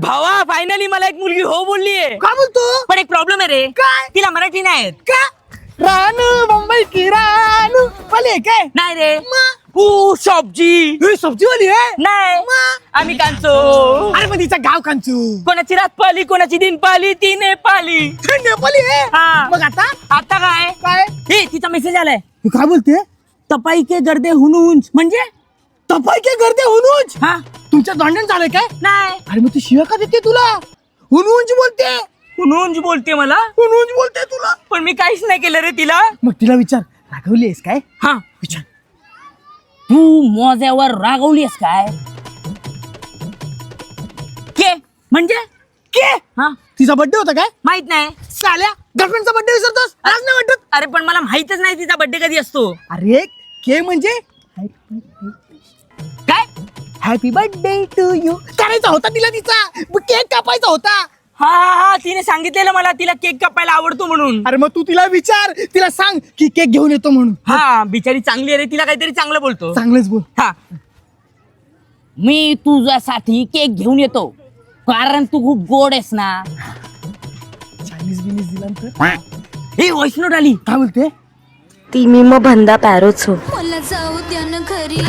भावा फायनली मला एक मुलगी हो बोललीये. काय बोलतो? पण एक प्रॉब्लेम आहे रे. काय? तिला मराठी नाही येत. का रानू मुंबई की रानू वाली आहे काय? नाही रे. मग? सब्जी हे सब्जीवाली आहे? नाही. मग? आम्ही कांचो. अरे पण तिचा गाव कांचू कोणाची रात पाली कोणाची दिन पाली ती नेपाली. नेपाली आहे. हा. मग आता आता काय काय हे तिचा मेसेज आलाय. तू काय बोलते? तपाई के गर्दे हुनूंज म्हणजे तपाई के गर्दे हुनूज हा तुमच्या दोंड्यान झालंय काय? नाही. अरे मग ती शिव्या का देते तुला? हुनूंज बोलते. हुनूंज बोलते मला. हुनूंज बोलते तुला. पण मी काहीच नाही केलं रे तिला. मग तिला विचार रागवली आहेस काय? हा विचार. तू मोज्यावर रागवलीस काय? के म्हणजे के हा तिचा बर्थडे होता काय? माहित नाही. साल्या गर्लफ्रेंडचा बर्थडे विसरतोस? आज नाही वाटत? अरे पण मला माहितच नाही तिचा बर्थडे कधी असतो. अरे के म्हणजे काय हॅपी बर्थडे टू यू करायचा होता तिला तिचा केक कापायचा होता. हा हा हा तिने सांगितलेलं मला तिला केक कापायला आवडतो म्हणून. अरे मग तू तिला विचार तिला सांग की केक घेऊन येतो म्हणून. हा बिचारी चांगली आहे रे. तिला काहीतरी चांगलं बोलतो. चांगलंच बोल. हा मी तुझ्यासाठी केक घेऊन येतो कारण तू खूप गोड आहेस ना. चायनीज बिनीज दिला तर हे व्हॉइस नोट आली. काय बोलते? ती मी मग भंदा पॅरोच हो. मला जाऊ द्या ना घरी.